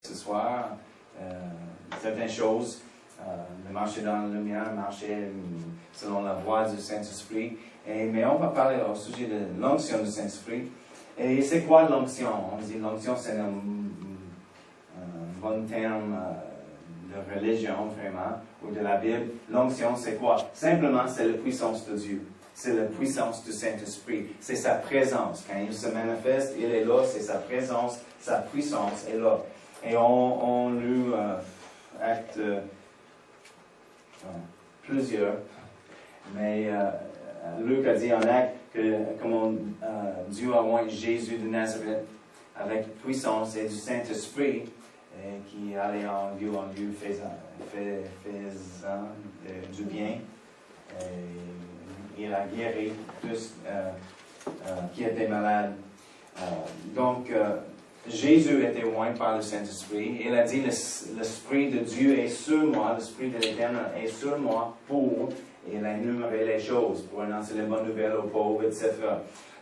ce soir, certaines choses, de marcher dans la lumière, marcher selon la voie du Saint-Esprit. Mais on va parler au sujet de l'onction du Saint-Esprit. Et c'est quoi l'onction? On dit l'onction, c'est un bon terme de religion, vraiment, ou de la Bible. L'onction, c'est quoi? Simplement, c'est la puissance de Dieu. C'est la puissance du Saint-Esprit. C'est sa présence. Quand il se manifeste, il est là, c'est sa présence, sa puissance est là. Et on lit Actes plusieurs, mais Luc a dit en Actes que comment Dieu a oint Jésus de Nazareth avec puissance et du Saint-Esprit et qui allait en lieu faisant du bien. Et il a guéri tous qui étaient malades. Donc, Jésus était oint par le Saint-Esprit. Il a dit, l'Esprit de Dieu est sur moi, l'Esprit de l'Éternel est sur moi pour, et il a énuméré les choses, pour annoncer les bonnes nouvelles aux pauvres, etc.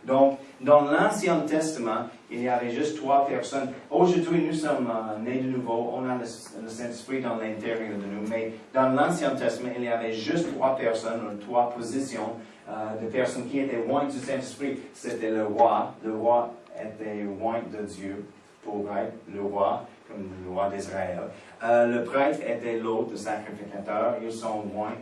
Donc, dans l'Ancien Testament, il y avait juste 3 personnes. Aujourd'hui, nous sommes nés de nouveau, on a le Saint-Esprit dans l'intérieur de nous, mais dans l'Ancien Testament, il y avait juste 3 personnes, ou 3 positions de personnes qui étaient ointes du Saint-Esprit. C'était le roi était oint de Dieu pour être le roi, comme le roi d'Israël. Le prêtre était l'autre, le sacrificateur. Ils sont oints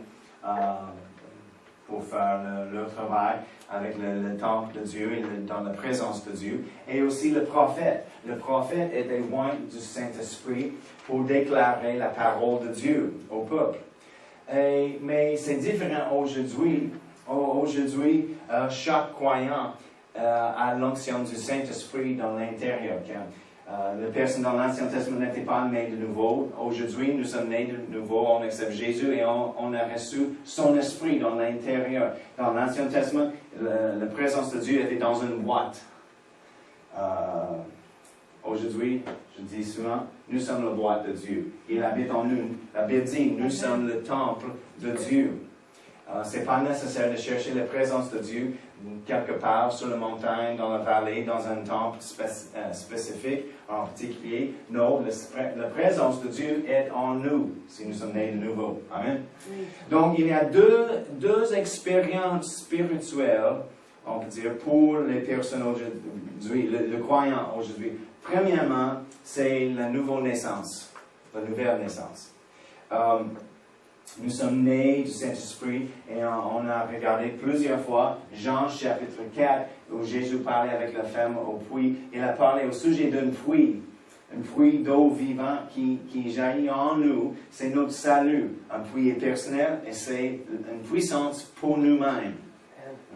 pour faire leur travail avec le temple de Dieu et dans la présence de Dieu. Et aussi le prophète. Le prophète était oint du Saint-Esprit pour déclarer la parole de Dieu au peuple. Mais c'est différent aujourd'hui. Aujourd'hui, chaque croyant a l'onction du Saint-Esprit dans l'intérieur. Les personnes dans l'Ancien Testament n'étaient pas nées de nouveau. Aujourd'hui, nous sommes nés de nouveau, on accepte Jésus et on a reçu son Esprit dans l'intérieur. Dans l'Ancien Testament, la présence de Dieu était dans une boîte. Aujourd'hui, je dis souvent, nous sommes la boîte de Dieu. Il habite en nous. La Bible dit, nous sommes le temple de Dieu. Ce n'est pas nécessaire de chercher la présence de Dieu quelque part sur la montagne, dans la vallée, dans un temple spécifique, en particulier. Non, la présence de Dieu est en nous, si nous sommes nés de nouveau. Amen. Oui. Donc, il y a deux expériences spirituelles, on peut dire, pour les personnes aujourd'hui, le croyant aujourd'hui. Premièrement, c'est la nouvelle naissance, la nouvelle naissance. Nous sommes nés du Saint-Esprit et on a regardé plusieurs fois Jean chapitre 4 où Jésus parlait avec la femme au puits. Il a parlé au sujet d'un puits d'eau vivante qui jaillit en nous. C'est notre salut. Un puits personnel et c'est une puissance pour nous-mêmes.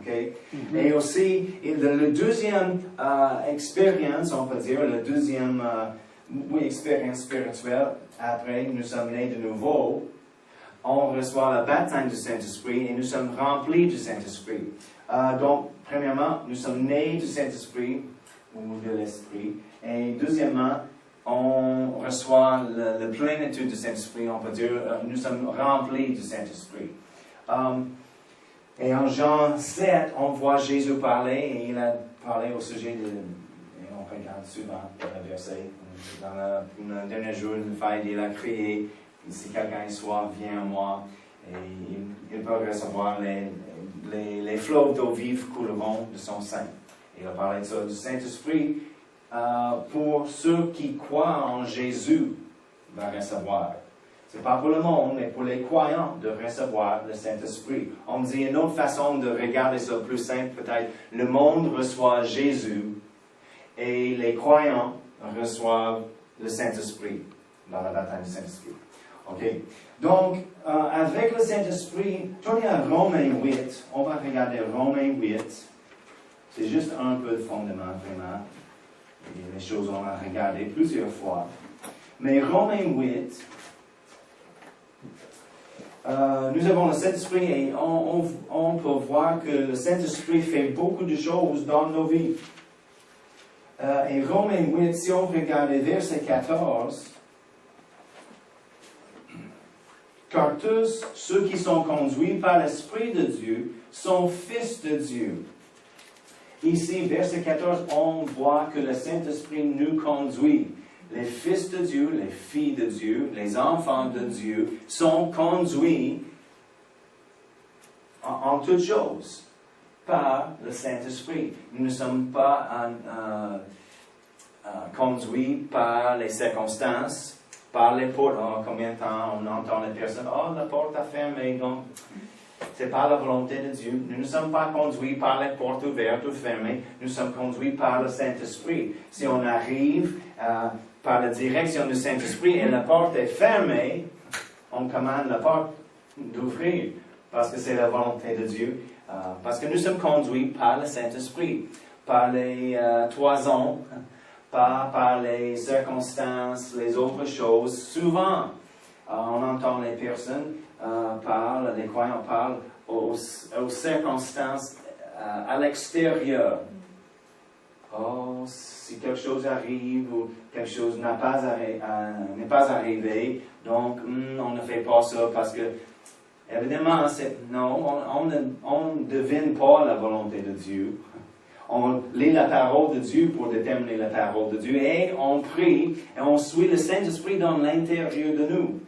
Okay? Mm-hmm. Et aussi, la deuxième expérience, on peut dire, la deuxième expérience spirituelle, après nous sommes nés de nouveau. On reçoit le baptême du Saint-Esprit et nous sommes remplis du Saint-Esprit. Donc, premièrement, nous sommes nés du Saint-Esprit ou de l'Esprit. Et deuxièmement, on reçoit la plénitude du Saint-Esprit. On peut dire, nous sommes remplis du Saint-Esprit. Et en Jean 7, on voit Jésus parler et il a parlé au sujet de... Et on regarde souvent le verset. Dans le dernier jour, il a crié. Si quelqu'un est soif, viens à moi, et il peut recevoir les flots d'eau vive couleront de son sein. Il a parlé de ça, du Saint-Esprit, pour ceux qui croient en Jésus, va recevoir. Ce n'est pas pour le monde, mais pour les croyants de recevoir le Saint-Esprit. On dit une autre façon de regarder ça, plus simple peut-être. Le monde reçoit Jésus, et les croyants reçoivent le Saint-Esprit, dans la baptême du Saint-Esprit. OK. Donc, avec le Saint-Esprit, tournez à Romains 8. On va regarder Romains 8. C'est juste un peu de fondement, vraiment. Et les choses, on va regarder plusieurs fois. Mais Romains 8, nous avons le Saint-Esprit et on peut voir que le Saint-Esprit fait beaucoup de choses dans nos vies. Et Romains 8, si on regarde verset 14... Car tous ceux qui sont conduits par l'Esprit de Dieu sont fils de Dieu. Ici, verset 14, on voit que le Saint-Esprit nous conduit. les fils de Dieu, les filles de Dieu, les enfants de Dieu sont conduits en toutes choses par le Saint-Esprit. Nous ne sommes pas conduits par les circonstances, par les portes. Oh, combien de temps on entend les personnes, oh, la porte a fermé, donc c'est pas la volonté de Dieu. Nous ne sommes pas conduits par les portes ouvertes ou fermées, nous sommes conduits par le Saint-Esprit. Si on arrive par la direction du Saint-Esprit et la porte est fermée, on commande la porte d'ouvrir, parce que c'est la volonté de Dieu. Parce que nous sommes conduits par le Saint-Esprit, par les toisons, pas par les circonstances, les autres choses. Souvent, on entend les personnes parlent, les croyants parlent aux circonstances à l'extérieur. Oh, si quelque chose arrive ou quelque chose n'est pas arrivé, donc on ne fait pas ça parce que, évidemment, non, on ne devine pas la volonté de Dieu. On lit la parole de Dieu pour déterminer la parole de Dieu et on prie et on suit le Saint-Esprit dans l'intérieur de nous.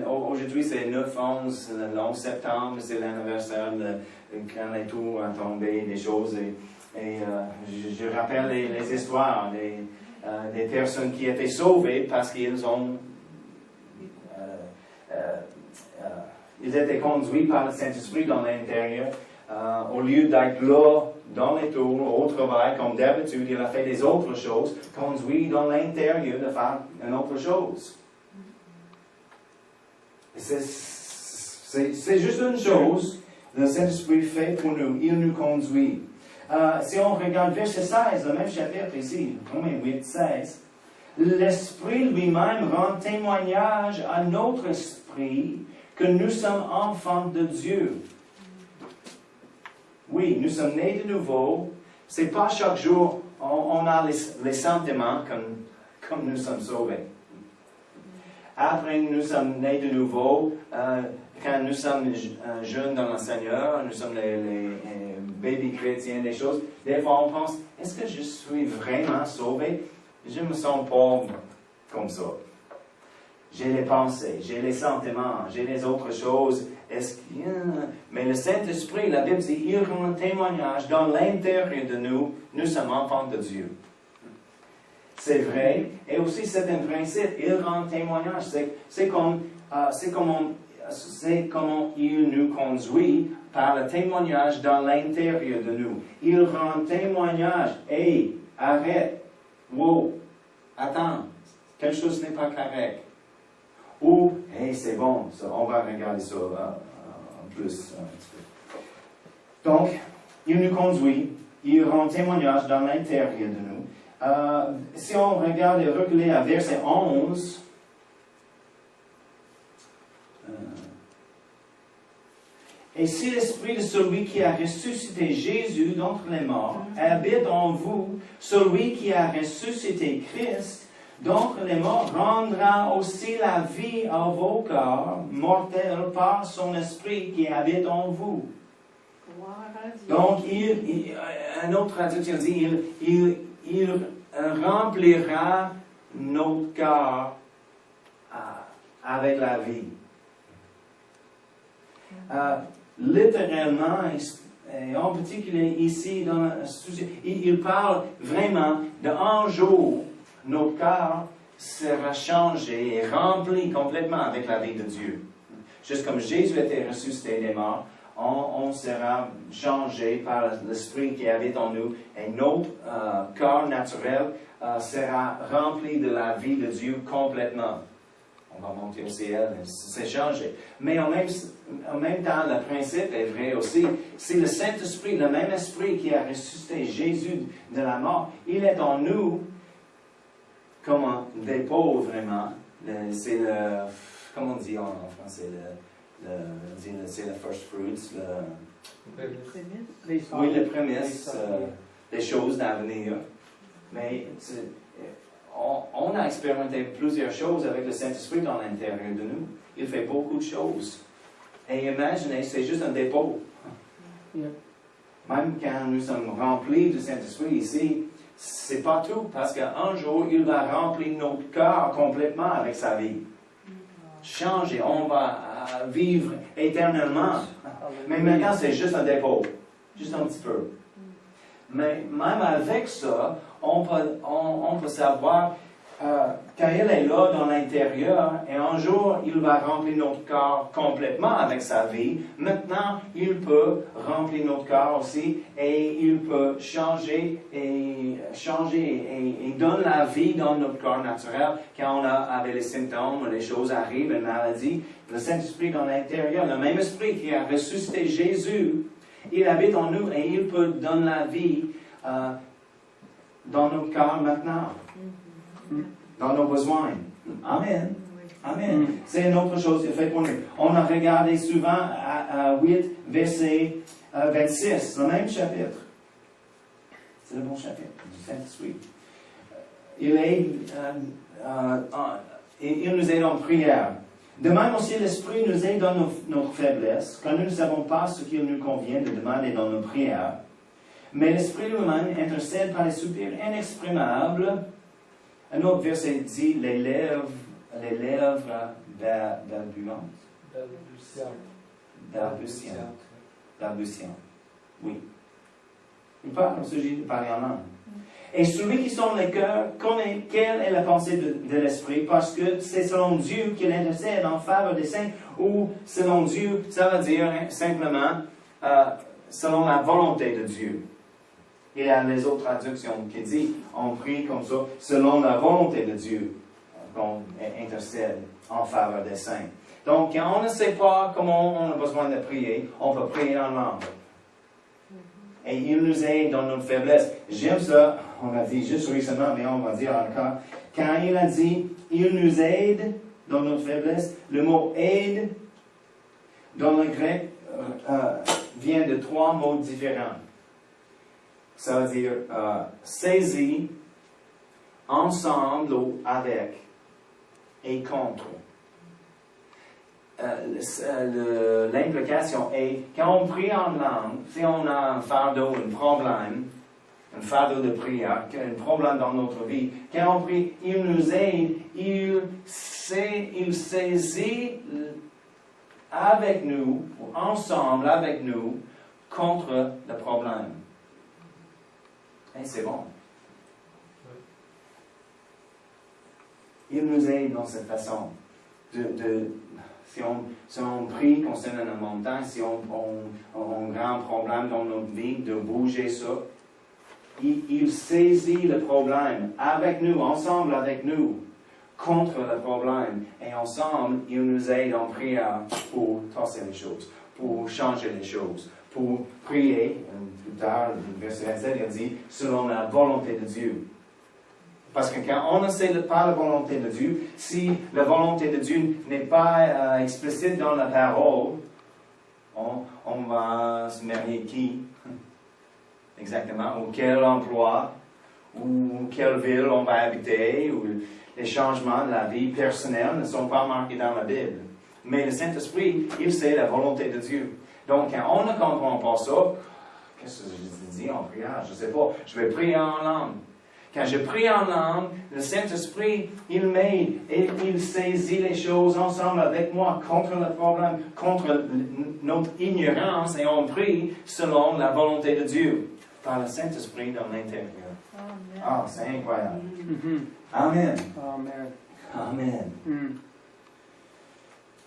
Aujourd'hui, c'est 9/11, le 11 septembre, c'est l'anniversaire quand les tours ont tombé, des choses. Et je rappelle les histoires des personnes qui étaient sauvées parce qu'ils ont... ils étaient conduits par le Saint-Esprit dans l'intérieur. Au lieu d'être là, dans les tours, au travail, comme d'habitude, il a fait des autres choses, conduit dans l'intérieur de faire une autre chose. C'est juste une chose, le Saint-Esprit fait pour nous, il nous conduit. Si on regarde verset 16, le même chapitre ici, Romains 8, 16, l'Esprit lui-même rend témoignage à notre esprit que nous sommes enfants de Dieu. Oui, nous sommes nés de nouveau. C'est pas chaque jour on a les sentiments comme nous sommes sauvés. Après, nous sommes nés de nouveau. Quand nous sommes jeunes dans le Seigneur, nous sommes les bébés chrétiens, des choses. Des fois, on pense, est-ce que je suis vraiment sauvé? Je ne me sens pas comme ça. J'ai les pensées, j'ai les sentiments, j'ai les autres choses. Mais le Saint-Esprit, la Bible dit, il rend témoignage dans l'intérieur de nous, nous sommes enfants de Dieu. C'est vrai, et aussi c'est un principe, il rend témoignage. C'est comment il nous conduit par le témoignage dans l'intérieur de nous. Il rend témoignage, hey, arrête, wow, attends, quelque chose n'est pas correct. Ou, hey, c'est bon, on va regarder ça en plus. Donc, il nous conduit, il rend témoignage dans l'intérieur de nous. Si on regarde et reculer à verset 11, et si l'esprit de celui qui a ressuscité Jésus d'entre les morts habite en vous, celui qui a ressuscité Christ d'entre les morts rendra aussi la vie à vos corps mortels par son esprit qui habite en vous. Donc, une autre traduction dit, il remplira notre corps avec la vie. Littéralement, et en particulier ici, il parle vraiment d'un jour, notre corps sera changé et rempli complètement avec la vie de Dieu. Juste comme Jésus était ressuscité des morts, on sera changé par l'Esprit qui habite en nous et notre corps naturel sera rempli de la vie de Dieu complètement. On va monter au ciel, c'est changé. Mais en même temps, le principe est vrai aussi. C'est le Saint-Esprit, le même Esprit qui a ressuscité Jésus de la mort. Il est en nous comme un dépôt, vraiment. C'est le... Comment on dit en français? C'est le first fruits. Oui, les prémices des choses d'avenir. Mais on a expérimenté plusieurs choses avec le Saint-Esprit dans l'intérieur de nous. Il fait beaucoup de choses. Et imaginez, c'est juste un dépôt. Yeah. Même quand nous sommes remplis du Saint-Esprit ici, c'est pas tout, parce qu'un jour, il va remplir notre cœur complètement avec sa vie. Changer, on va vivre éternellement. Mais maintenant, c'est juste un dépôt, juste un petit peu. Mais même avec ça, on peut savoir quand il est là dans l'intérieur, et un jour, il va remplir notre cœur complètement avec sa vie. Maintenant, il peut remplir notre cœur aussi, et il peut changer et donne la vie dans notre corps naturel. Quand on avait les symptômes, les choses arrivent, les maladies, le Saint-Esprit dans l'intérieur, le même Esprit qui a ressuscité Jésus, il habite en nous et il peut donner la vie dans notre cœur maintenant, dans nos besoins. Amen. Amen. C'est une autre chose qu'il fait pour nous. On a regardé souvent à 8, verset 26, le même chapitre. C'est le bon chapitre du Saint-Esprit. Il nous aide en prière. De même aussi, l'Esprit nous aide dans notre faiblesse, quand nous ne savons pas ce qu'il nous convient de demander dans nos prières. Mais l'Esprit lui-même intercède par les soupirs inexprimables. Un autre verset dit, les lèvres balbutiantes. Oui. Il parle au sujet de parler en langue. Et celui qui sonde les cœurs connaît quelle est la pensée de l'Esprit, parce que c'est selon Dieu qu'il intercède en faveur des saints, ou selon Dieu, ça veut dire simplement selon la volonté de Dieu. Il y a les autres traductions qui disent, on prie comme ça, selon la volonté de Dieu, qu'on intercède en faveur des saints. Donc, quand on ne sait pas comment on a besoin de prier, on peut prier en langue. Et il nous aide dans notre faiblesse. J'aime ça, on a dit juste récemment, mais on va dire encore. Quand il a dit, il nous aide dans notre faiblesse, le mot aide, dans le grec, vient de 3 mots différents. Ça veut dire saisi, ensemble ou avec, et contre. L'implication est, quand on prie en langue, si on a un fardeau, un fardeau de prière, un problème dans notre vie, quand on prie, il nous aide, il saisit avec nous, ou ensemble avec nous, contre le problème. Et c'est bon. Il nous aide dans cette façon si on prie concernant la montagne, si on a un grand problème dans notre vie, de bouger ça, il saisit le problème avec nous, ensemble avec nous, contre le problème. Et ensemble, il nous aide en prière pour tasser les choses, pour changer les choses, pour prier. Plus tard, le verset 27, il dit, selon la volonté de Dieu. Parce que quand on ne sait pas la volonté de Dieu, si la volonté de Dieu n'est pas explicite dans la parole, on va se marier qui? Exactement. Ou quel emploi, ou quelle ville on va habiter, ou les changements de la vie personnelle ne sont pas marqués dans la Bible. Mais le Saint-Esprit, il sait la volonté de Dieu. Donc, quand on ne comprend pas ça, qu'est-ce que je dis en prière? Je ne sais pas. Je vais prier en langue. Quand je prie en langue, le Saint-Esprit, il m'aide et il saisit les choses ensemble avec moi contre le problème, contre notre ignorance, et on prie selon la volonté de Dieu, par le Saint-Esprit dans l'intérieur. Amen. Ah, c'est incroyable. Amen. Amen. Amen.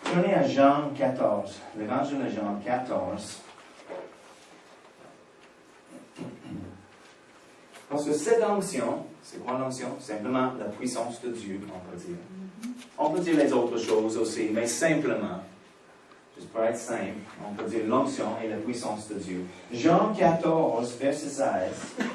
Tournez à Jean 14, l'évangile de Jean 14. Parce que cette onction, c'est quoi l'onction? Simplement la puissance de Dieu, on peut dire. On peut dire les autres choses aussi, mais simplement, juste pour être simple, on peut dire l'onction et la puissance de Dieu. Jean 14, verset 16.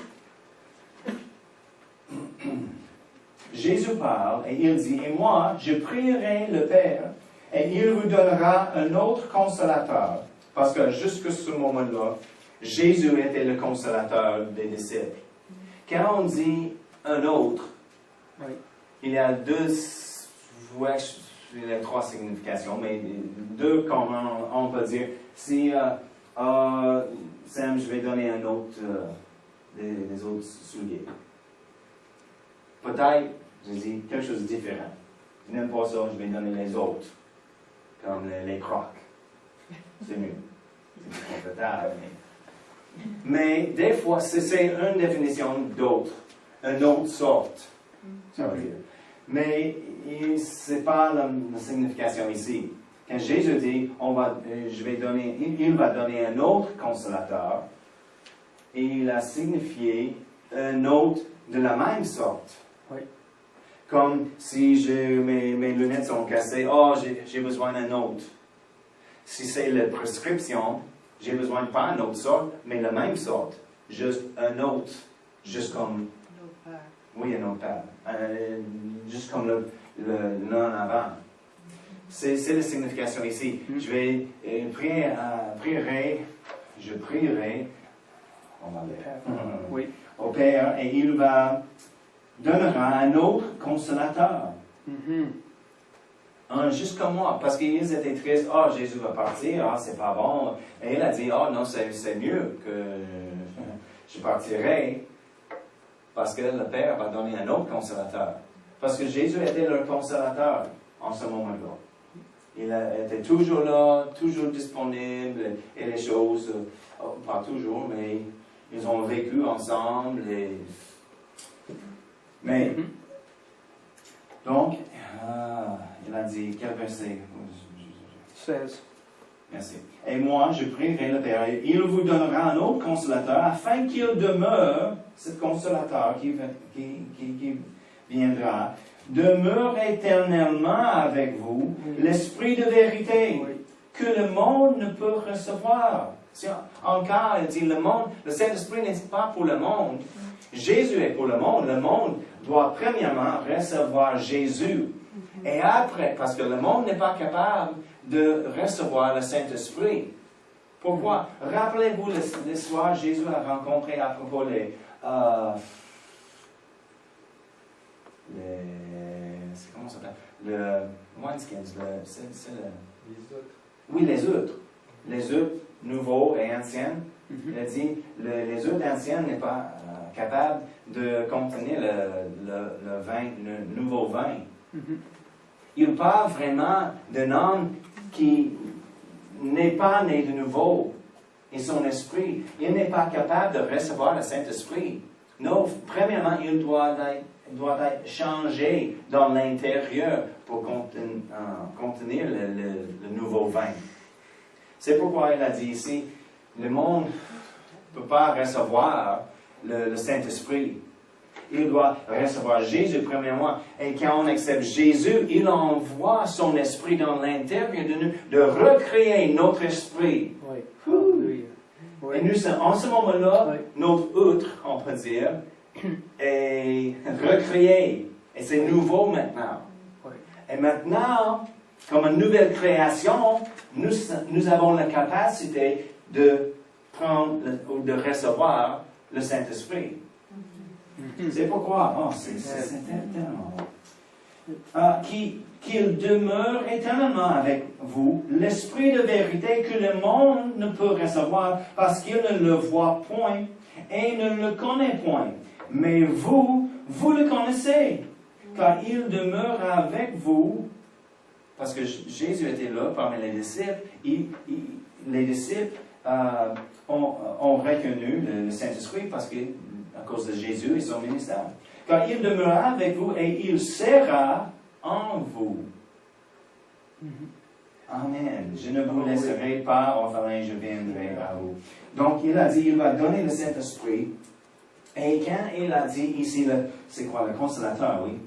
Jésus parle et il dit, « Et moi, je prierai le Père, et il vous donnera un autre consolateur. » Parce que jusqu'à ce moment-là, Jésus était le consolateur des disciples. Quand on dit un autre, oui, il y a il y a 3 significations, mais 2 comme on peut dire. Si Sam, je vais donner un autre, des autres souliers. peut-être, je dis quelque chose de différent. Je n'aime pas ça, je vais donner les autres, comme les crocs. C'est mieux. C'est plus confortable. Mais des fois, c'est une définition d'autre, une autre sorte. Ça veut dire. Mais ce n'est pas la signification ici. Quand Jésus dit, il va donner un autre consolateur, et il a signifié un autre de la même sorte. Oui. Comme si mes lunettes sont cassées, oh, j'ai besoin d'un autre. Si c'est la prescription, j'ai besoin pas une autre sorte, mais la même sorte. Juste un autre. Juste comme... Oui, un autre père. Juste comme le nom avant. C'est la signification ici. Je vais je prierai, on va lire, Oui. au Père, et il donnera un autre consolateur. Juste comme moi, parce qu'ils étaient tristes, oh, Jésus va partir, ah, c'est pas bon. Et il a dit, oh non, c'est mieux que je partirai, parce que le Père va donner un autre consolateur. Parce que Jésus était leur consolateur en ce moment-là. Il était toujours là, toujours disponible, et les choses, pas toujours, mais ils ont vécu ensemble. Mais, donc, il a dit, quel verset? 16. Merci. Et moi, je prierai le Père, et il vous donnera un autre consolateur, afin qu'il demeure, ce consolateur qui viendra, demeure éternellement avec vous, l'esprit de vérité, que le monde ne peut recevoir. Encore, il dit, le Saint-Esprit n'est pas pour le monde. Jésus est pour le monde. Le monde doit premièrement recevoir Jésus. Et après, parce que le monde n'est pas capable de recevoir le Saint-Esprit. Pourquoi? Rappelez-vous l'histoire Jésus a rencontré à propos comment ça s'appelle? Le wineskins, Oui, les outres. Les outres nouveaux et anciennes. Il a dit, les outres anciennes n'est pas capable de contenir le vin, le nouveau vin. Il parle vraiment d'un homme qui n'est pas né de nouveau. Et son esprit, il n'est pas capable de recevoir le Saint-Esprit. Non, premièrement, il doit être changé dans l'intérieur pour contenir le nouveau vin. C'est pourquoi il a dit ici, le monde ne peut pas recevoir le Saint-Esprit. Il doit recevoir Jésus premièrement. Et quand on accepte Jésus, il envoie son esprit dans l'intérieur de nous, de recréer notre esprit. Oui. Et nous, en ce moment-là, notre outre, on peut dire, est recréé. Et c'est nouveau maintenant. Et maintenant, comme une nouvelle création, nous avons la capacité de prendre ou de recevoir le Saint-Esprit. C'est pourquoi, c'est tellement qu'il demeure éternellement avec vous, l'esprit de vérité que le monde ne peut recevoir parce qu'il ne le voit point et ne le connaît point. Mais vous le connaissez, car il demeure avec vous, parce que Jésus était là parmi les disciples, les disciples ont reconnu le Saint-Esprit parce que à cause de Jésus et son ministère. Car il demeurera avec vous et il sera en vous. Amen. Je ne vous laisserai pas orphelin, je viendrai à vous. Donc, il a dit, il va donner le Saint-Esprit. Et quand il a dit ici, c'est quoi, le consolateur, oui?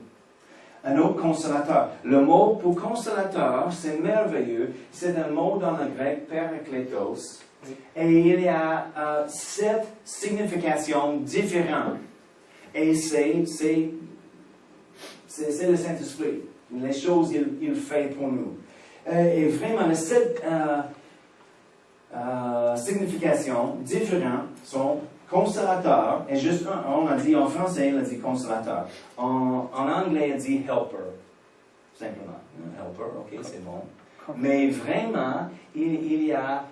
Un autre consolateur. Le mot pour consolateur, c'est merveilleux. C'est un mot dans le grec, parakletos. Et il y a 7 significations différentes. Et c'est le Saint-Esprit. Les choses il fait pour nous. Et vraiment, les 7 significations différentes sont consolateur. Et juste on a dit en français, il a dit consolateur. En anglais, il dit helper. Simplement. Helper, ok, c'est bon. Mais vraiment, il y a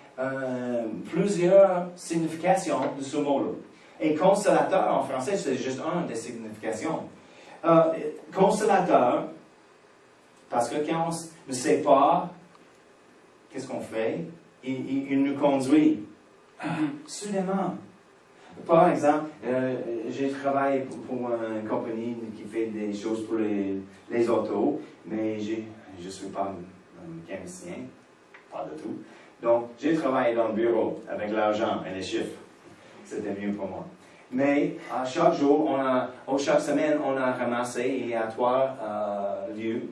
plusieurs significations de ce mot-là. Et consolateur, en français, c'est juste une des significations. Consolateur, parce que quand on ne sait pas qu'est-ce qu'on fait, il nous conduit. Soudainement. Par exemple, j'ai travaillé pour une compagnie qui fait des choses pour les autos, mais je ne suis pas un mécanicien, pas du tout. Donc, j'ai travaillé dans le bureau avec l'argent et les chiffres. C'était mieux pour moi. Mais chaque jour, chaque semaine, on a ramassé, il y a 3 lieux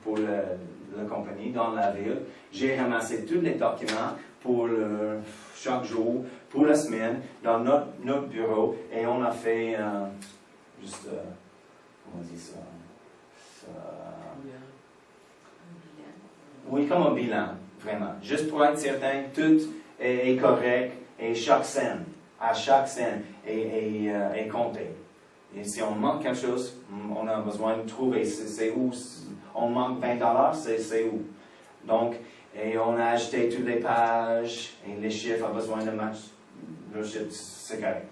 pour la compagnie dans la ville. J'ai ramassé tous les documents pour chaque jour, pour la semaine, dans notre bureau, et on a fait comment on dit ça? Oui, comme un bilan, vraiment. Juste pour être certain, tout est correct, et chaque scène est compté. Et si on manque quelque chose, on a besoin de trouver c'est où. On manque $20, c'est où. Donc, et on a ajouté toutes les pages, et les chiffres ont besoin de match. Le chiffre, c'est correct.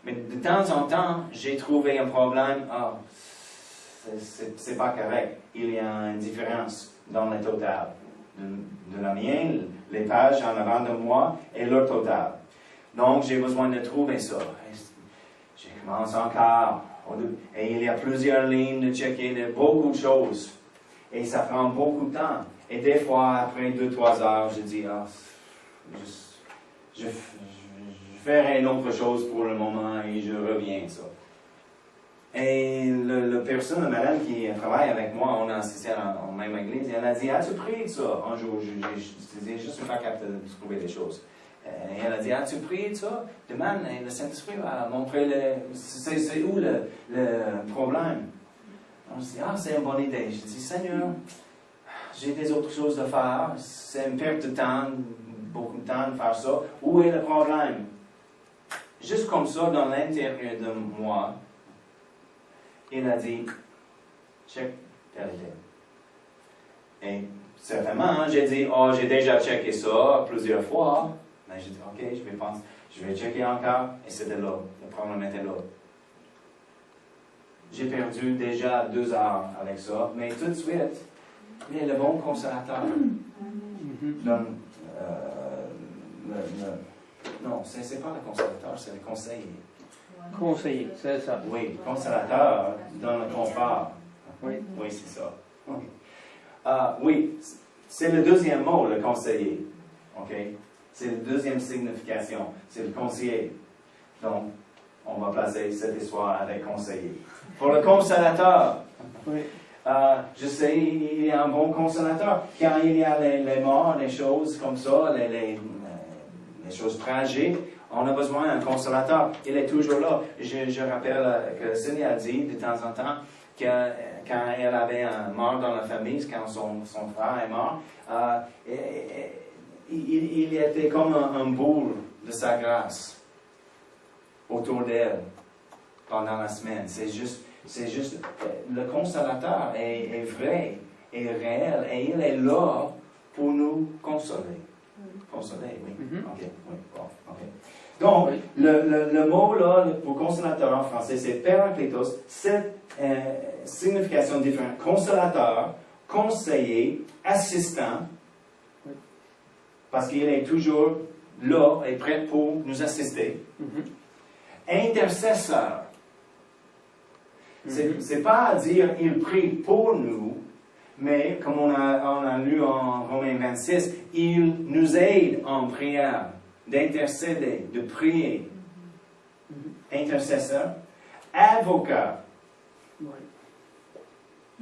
Mais de temps en temps, j'ai trouvé un problème. C'est pas correct. Il y a une différence dans le total. De la mienne, les pages en avant de moi, et leur total. Donc, j'ai besoin de trouver ça. Je commence encore. Et il y a plusieurs lignes de checker, de beaucoup de choses. Et ça prend beaucoup de temps. Et des fois, après 2-3 heures, je dis, je ferai une autre chose pour le moment et je reviens ça. Et la personne, la madame qui travaille avec moi, on a assisté en même église, et elle a dit, as-tu prié de ça? Un jour, je suis pas capable de trouver des choses. Et elle a dit, as-tu prié de ça? Demande, et le Saint-Esprit va montrer c'est où le problème. On se dit, c'est une bonne idée. Je dis, Seigneur, j'ai des autres choses à faire. C'est une perte de temps, beaucoup de temps de faire ça. Où est le problème? Juste comme ça, dans l'intérieur de moi, il a dit, check tel et tel. Et certainement, j'ai dit, j'ai déjà checké ça plusieurs fois. Mais j'ai dit, ok, je vais checker encore. Et c'était là. Le problème était là. J'ai perdu déjà 2 heures avec ça. Mais tout de suite, il y a le bon consolateur. Non, c'est pas le consolateur, c'est le conseiller. Conseiller, c'est ça. Oui, consolateur dans le confort. Oui, c'est ça. Oui, c'est le deuxième mot, le conseiller. OK? C'est la deuxième signification. C'est le conseiller. Donc, on va placer cette histoire avec conseiller. Pour le consolateur, je sais, il y a un bon consolateur. Quand il y a les morts, les choses comme ça, les choses tragiques, on a besoin d'un consolateur. Il est toujours là. Je rappelle que Cindy a dit de temps en temps que quand elle avait un mort dans la famille, quand son frère est mort, il était comme un boule de sa grâce autour d'elle pendant la semaine. C'est juste, le consolateur est vrai, est réel, et il est là pour nous consoler. Consoler, oui. OK, oui, bon, OK. Donc, le mot là, pour consolateur en français, c'est parakletos, cette signification différente. Consolateur, conseiller, assistant, parce qu'il est toujours là et prêt pour nous assister. Intercesseur. C'est pas à dire il prie pour nous, mais comme on a lu en Romains 26, il nous aide en prière, d'intercéder, de prier. Intercesseur. Avocat.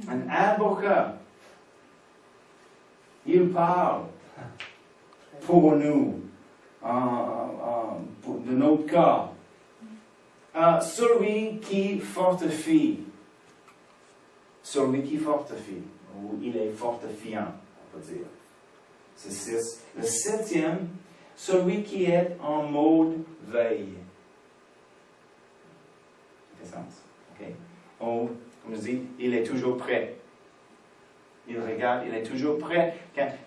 Un avocat. Il parle pour nous, de notre cas. Celui qui fortifie. Celui qui fortifie. Ou il est fortifiant, on peut dire. C'est 6. Le 7e, celui qui est en mode veille. Ça fait sens? OK? Comme je dis, il est toujours prêt. Il regarde, il est toujours prêt.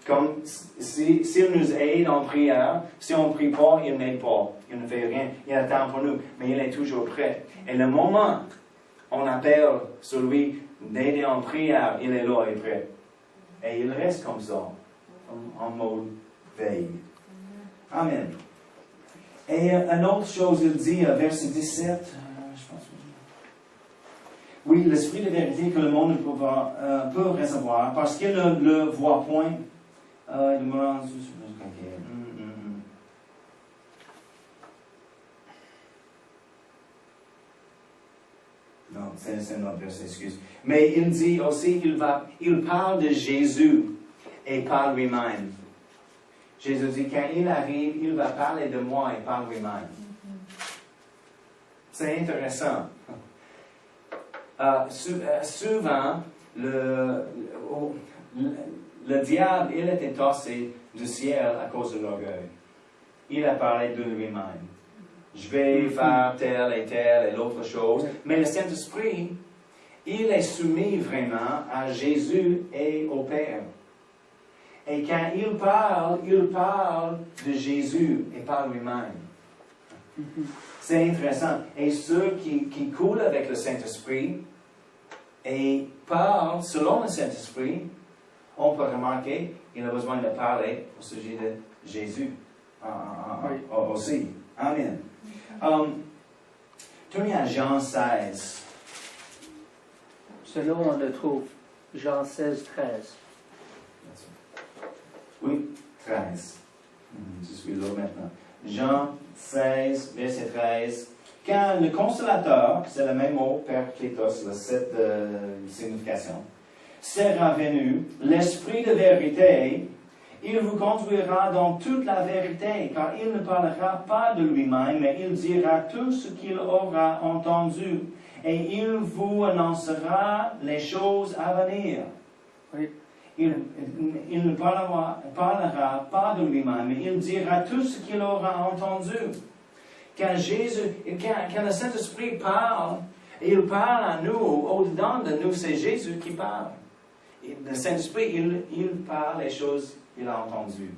Comme s'il nous aide en prière, si on ne prie pas, il n'aide pas. Il ne fait rien. Il attend pour nous. Mais il est toujours prêt. Et le moment on appelle celui d'aider en prière, il est là et prêt. Et il reste comme ça, en mode veille. Amen. Et une autre chose, il dit, verset 17, je pense. Oui, l'esprit de vérité que le monde peut recevoir, parce qu'il ne le voit point. Non, c'est un autre verset, excuse. Mais il dit aussi, il parle de Jésus et par lui-même. Jésus dit, quand il arrive, il va parler de moi et par lui-même. C'est intéressant. Souvent, le diable, il était tossé du ciel à cause de l'orgueil. Il a parlé de lui-même. Je vais faire telle et l'autre chose. Mais le Saint-Esprit, il est soumis vraiment à Jésus et au Père. Et quand il parle de Jésus et par lui-même. C'est intéressant. Et ceux qui coulent avec le Saint-Esprit et parlent selon le Saint-Esprit, on peut remarquer qu'il a besoin de parler au sujet de Jésus aussi. Amen. Tournez à Jean 16. Selon on le trouve, Jean 16, 13. Oui, 13. Je suis là maintenant. Jean 16, verset 13. Quand le consolateur, c'est le même mot, Parakletos, cette signification, sera venu, l'Esprit de vérité, il vous conduira dans toute la vérité, car il ne parlera pas de lui-même, mais il dira tout ce qu'il aura entendu, et il vous annoncera les choses à venir. Oui. Il ne parlera pas de lui-même, mais il dira tout ce qu'il aura entendu. Quand le Saint-Esprit parle, il parle à nous, au-dedans de nous, c'est Jésus qui parle. Et le Saint-Esprit, il parle les choses qu'il a entendues.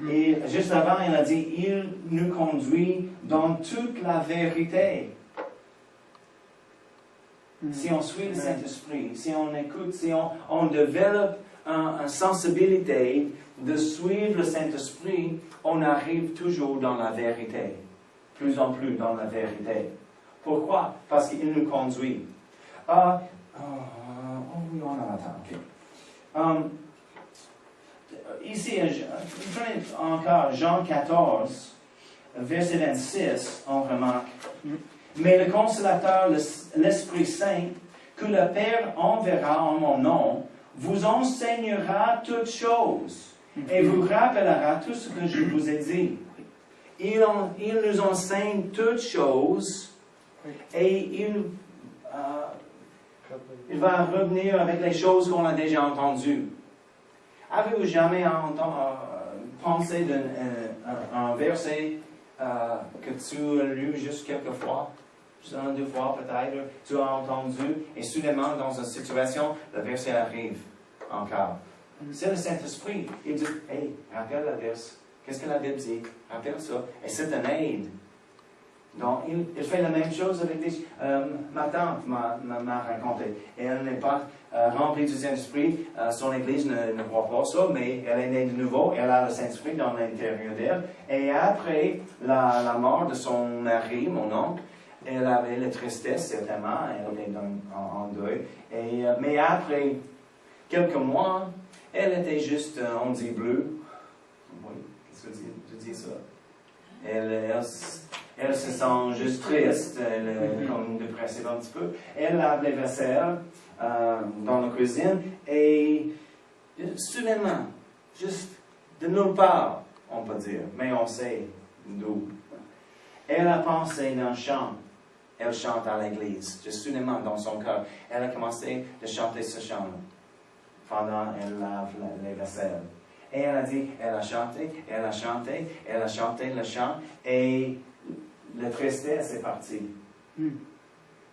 Et juste avant, il a dit, il nous conduit dans toute la vérité. Si on suit le Saint-Esprit, si on écoute, si on développe une sensibilité de suivre le Saint-Esprit, on arrive toujours dans la vérité. Plus en plus dans la vérité. Pourquoi? Parce qu'il nous conduit. Oui, on en attend. OK. Ici, encore Jean 14, verset 26, on remarque. Mais le consolateur, l'Esprit Saint, que le Père enverra en mon nom, vous enseignera toutes choses et vous rappellera tout ce que je vous ai dit. Il nous enseigne toutes choses et il va revenir avec les choses qu'on a déjà entendues. Avez-vous jamais pensé d'un verset que tu as lu juste quelques fois? Juste un, deux fois peut-être, tu as entendu, et soudainement, dans une situation, le verset arrive encore. C'est le Saint-Esprit. Il dit, hey, rappelle le verset. Qu'est-ce que la Bible dit? Rappelle ça. Et c'est une aide. Donc, il fait la même chose avec les... ma tante m'a raconté. Elle n'est pas remplie du Saint-Esprit. Son Église ne croit pas ça, mais elle est née de nouveau. Elle a le Saint-Esprit dans l'intérieur d'elle. Et après la mort de son mari, mon oncle, elle avait la tristesse, certainement. Elle était en deuil. Mais après quelques mois, elle était juste, on dit, bleue. Oui, qu'est-ce que je dis ça? Elle se sent juste triste, elle est comme dépressive un petit peu. Elle lave les vaisselles dans la cuisine et soudainement, juste de nulle part, on peut dire, mais on sait d'où. Elle a pensé d'un chant. Elle chante à l'église, juste soudainement dans son cœur. Elle a commencé de chanter ce chant-là pendant qu'elle lave les vaisselles. Et elle a dit, elle a chanté le chant, et la tristesse est partie.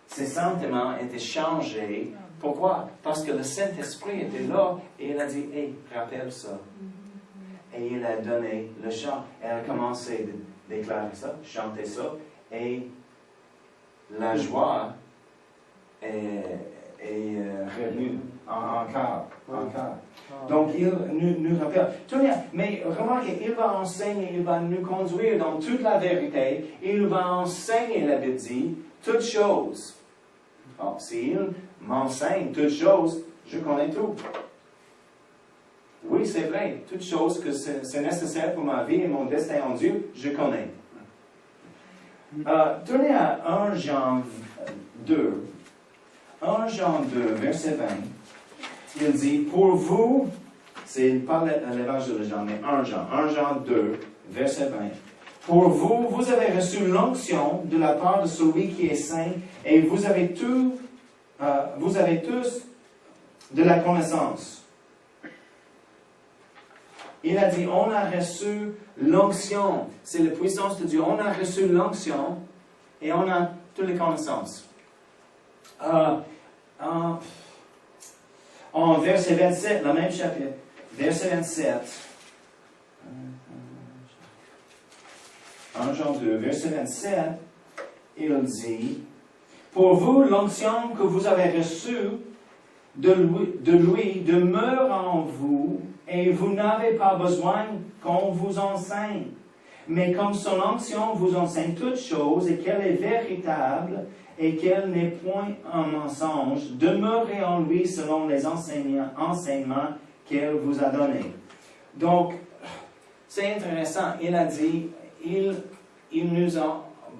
Ses sentiments étaient changés. Pourquoi? Parce que le Saint-Esprit était là, et il a dit, hey, rappelle ça. Et il a donné le chant. Elle a commencé de déclarer ça, chanter ça, et la joie revenu encore. Donc, il nous rappelle. Mais remarquez, il va enseigner, il va nous conduire dans toute la vérité. Il va enseigner, la Bible dit, toutes choses. Alors, s'il m'enseigne toutes choses, je connais tout. Oui, c'est vrai. Toutes choses que c'est nécessaire pour ma vie et mon destin en Dieu, je connais. Tournez à 1 Jean 2. 1 Jean 2, verset 20. Il dit, pour vous, c'est pas l'évangile de Jean, mais 1 Jean 2, verset 20. Pour vous, vous avez reçu l'onction de la part de celui qui est saint, et vous avez tous de la connaissance. Il a dit, on a reçu l'onction. C'est la puissance de Dieu. On a reçu l'onction et on a toutes les connaissances. En verset 27, le même chapitre, verset 27, 1 Jean 2, verset 27, il dit, pour vous, l'onction que vous avez reçue de lui demeure en vous, et vous n'avez pas besoin qu'on vous enseigne. Mais comme son onction vous enseigne toutes choses, et qu'elle est véritable, et qu'elle n'est point un mensonge, demeurez en lui selon les enseignements qu'elle vous a donnés. Donc, c'est intéressant. Il a dit, il nous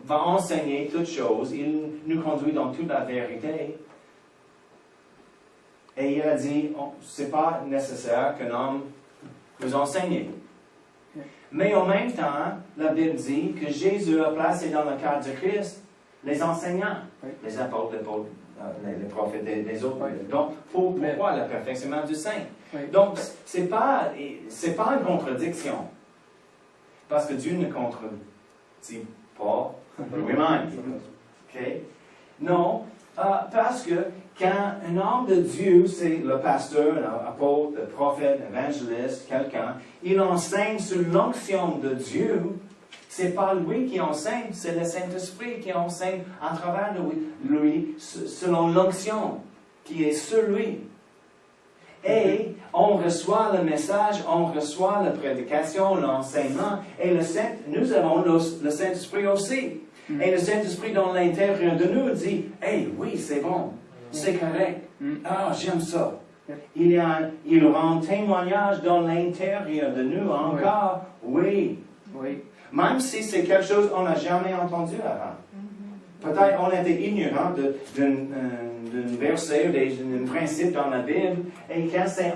va enseigner toutes choses, il nous conduit dans toute la vérité. Et il a dit, c'est pas nécessaire qu'un homme nous enseigne. Mais en même temps, la Bible dit que Jésus a placé dans le cadre de Christ les enseignants, les apôtres, les prophètes, les autres. Donc, pourquoi le perfectionnement du saint? Donc, c'est pas une contradiction. Parce que Dieu ne contredit pas lui-même. Okay? Non, parce que quand un homme de Dieu, c'est le pasteur, l'apôtre, le prophète, l'évangéliste, quelqu'un, il enseigne sous l'onction de Dieu, c'est pas lui qui enseigne, c'est le Saint-Esprit qui enseigne à travers lui selon l'onction qui est sur lui. Et on reçoit le message, on reçoit la prédication, l'enseignement, et nous avons le Saint-Esprit aussi. Et le Saint-Esprit dans l'intérieur de nous dit, « Hey, oui, c'est bon, c'est correct. Ah, j'aime ça. » Il rend témoignage dans l'intérieur de nous encore, oui. Même si c'est quelque chose qu'on n'a jamais entendu avant. Peut-être on était ignorant d'un verset ou d'un principe dans la Bible, et quand c'est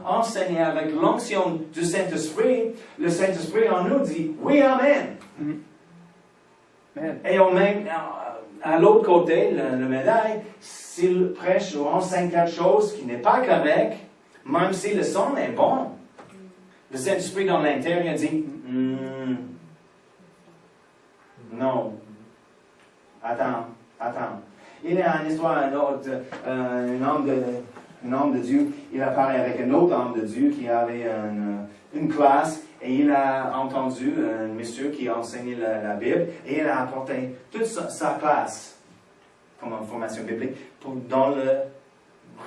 enseigné avec l'onction du Saint-Esprit, le Saint-Esprit en nous dit, « Oui, Amen. » Et à l'autre côté, la médaille, s'il prêche ou enseigne quelque chose qui n'est pas correct, même si le son est bon, le Saint-Esprit dans l'intérieur dit, non, attends. Il y a une histoire, un homme de Dieu, il a parlé avec un autre homme de Dieu qui avait une classe, et il a entendu un monsieur qui enseignait la Bible, et il a apporté toute sa classe comme information biblique dans la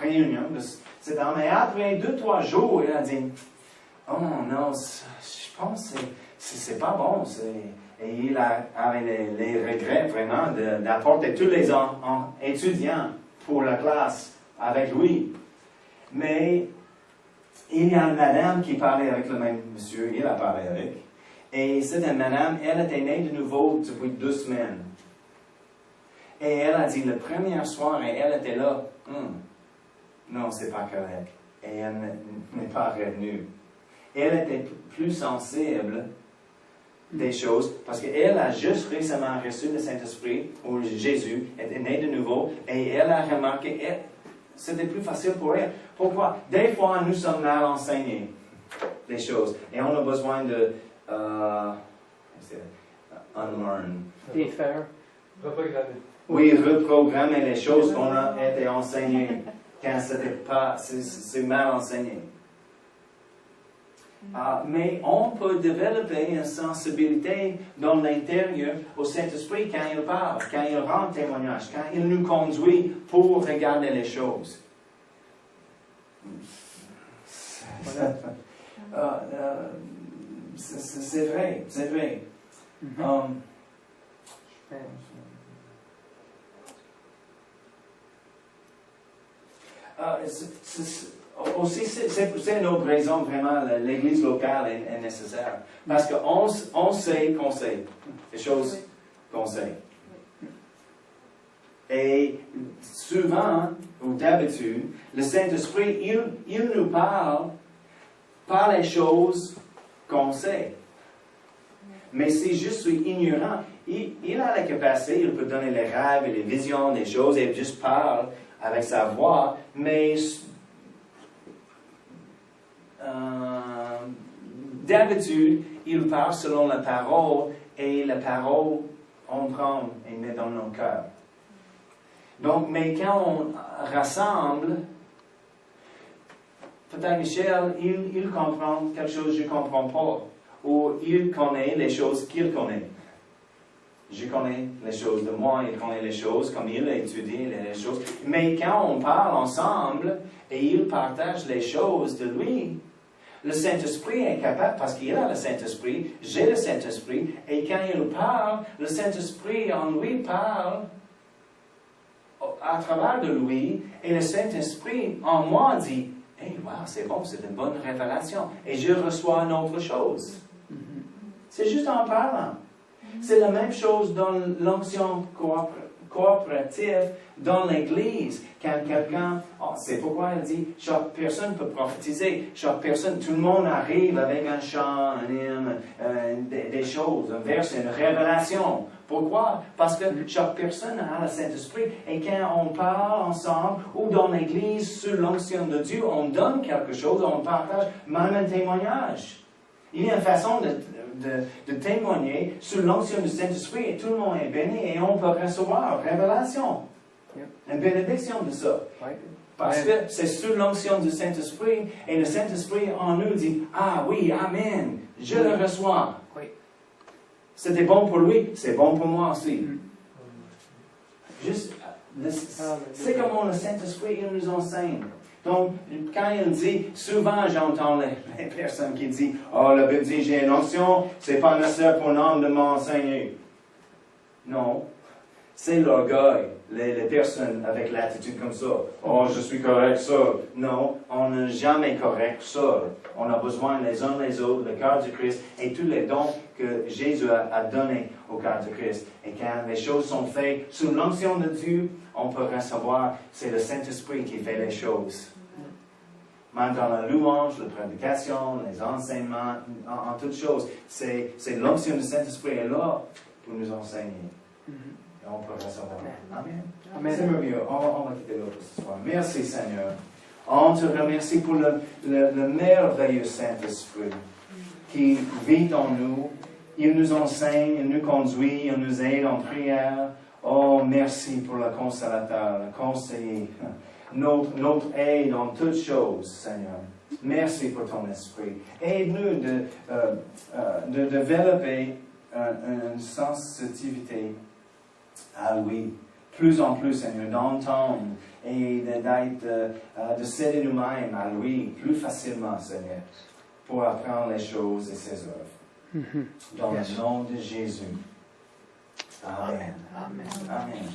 réunion de cet homme. Et après 2-3 jours, il a dit, « Oh non, je pense que c'est pas bon. » Et il avait les regrets vraiment d'apporter tous les étudiants pour la classe avec lui. Mais il y a une madame qui parlait avec le même monsieur, il a parlé avec. Et cette madame, elle était née de nouveau depuis 2 semaines. Et elle a dit, le premier soir, et elle était là, non, c'est pas correct. Et elle n'est pas revenue. Elle était plus sensible des choses, parce qu'elle a juste récemment reçu le Saint-Esprit, ou Jésus était né de nouveau, et elle a remarqué, c'était plus facile pour elle. Pourquoi? Des fois, nous sommes mal enseignés, les choses, et on a besoin de unlearn. Défaire. Reprogrammer. Oui, reprogrammer les choses qu'on a été enseignées quand c'est mal enseigné. Mais on peut développer une sensibilité dans l'intérieur au Saint-Esprit quand il parle, quand il rend témoignage, quand il nous conduit pour regarder les choses. C'est vrai, c'est vrai. Aussi, c'est une autre raison, vraiment, l'Église locale est nécessaire. Parce qu'on sait qu'on sait les choses qu'on sait. Et souvent, ou d'habitude, le Saint-Esprit, il nous parle par les choses qu'on sait. Mais si je suis ignorant, il a la capacité, il peut donner les rêves et les visions des choses et juste parle avec sa voix, mais d'habitude, il parle selon la parole et la parole, on prend et met dans nos cœurs. Donc, mais quand on rassemble, peut-être Michel, il comprend quelque chose que je ne comprends pas, ou il connaît les choses qu'il connaît. Je connais les choses de moi, il connaît les choses comme il a étudié les choses. Mais quand on parle ensemble et il partage les choses de lui, le Saint-Esprit est capable, parce qu'il a le Saint-Esprit, j'ai le Saint-Esprit, et quand il parle, le Saint-Esprit en lui parle à travers de lui, et le Saint-Esprit en moi dit, « Hey, wow, c'est bon, c'est une bonne révélation. » Et je reçois une autre chose. C'est juste en parlant. C'est la même chose dans l'onction coopérative dans l'Église. Quand quelqu'un, c'est pourquoi il dit, chaque personne peut prophétiser, chaque personne, tout le monde arrive avec un chant, un hymne, des choses, un verset, une révélation. Pourquoi? Parce que chaque personne a le Saint-Esprit et quand on parle ensemble ou dans l'Église sous l'onction de Dieu, on donne quelque chose, on partage même un témoignage. Il y a une façon de témoigner sous l'onction du Saint-Esprit et tout le monde est béni et on peut recevoir révélation. Une bénédiction de ça. Parce que c'est sous l'onction du Saint-Esprit et le Saint-Esprit en nous dit, ah oui, amen, je le reçois. C'était bon pour lui, c'est bon pour moi aussi. Juste, c'est comment le Saint-Esprit il nous enseigne. Donc, quand il dit, souvent j'entends les personnes qui disent, oh, la Bible dit, j'ai une onction, c'est pas nécessaire pour un homme de m'enseigner. Non, c'est l'orgueil, les personnes avec l'attitude comme ça. Oh, je suis correct seul. Non, on n'est jamais correct seul. On a besoin les uns les autres, le cœur du Christ et tous les dons que Jésus a donnés au cœur du Christ. Et quand les choses sont faites sous l'onction de Dieu, on peut recevoir, c'est le Saint-Esprit qui fait les choses. Même dans la louange, la prédication, les enseignements, en toutes choses, c'est l'onction du Saint-Esprit est là pour nous enseigner. Et on peut recevoir. Amen. Amen. C'est mieux. On va quitter l'autre ce soir. Merci Seigneur. On te remercie pour le merveilleux Saint-Esprit qui vit en nous. Il nous enseigne, il nous conduit, il nous aide en prière. Oh, merci pour le consolateur, le conseiller, notre aide en toutes choses, Seigneur. Merci pour ton esprit. Aide-nous de développer une sensibilité à lui. Plus en plus, Seigneur, d'entendre et de céder nous-mêmes à lui plus facilement, Seigneur, pour apprendre les choses et ses œuvres. Dans le nom de Jésus. Amen. Amen. Amen.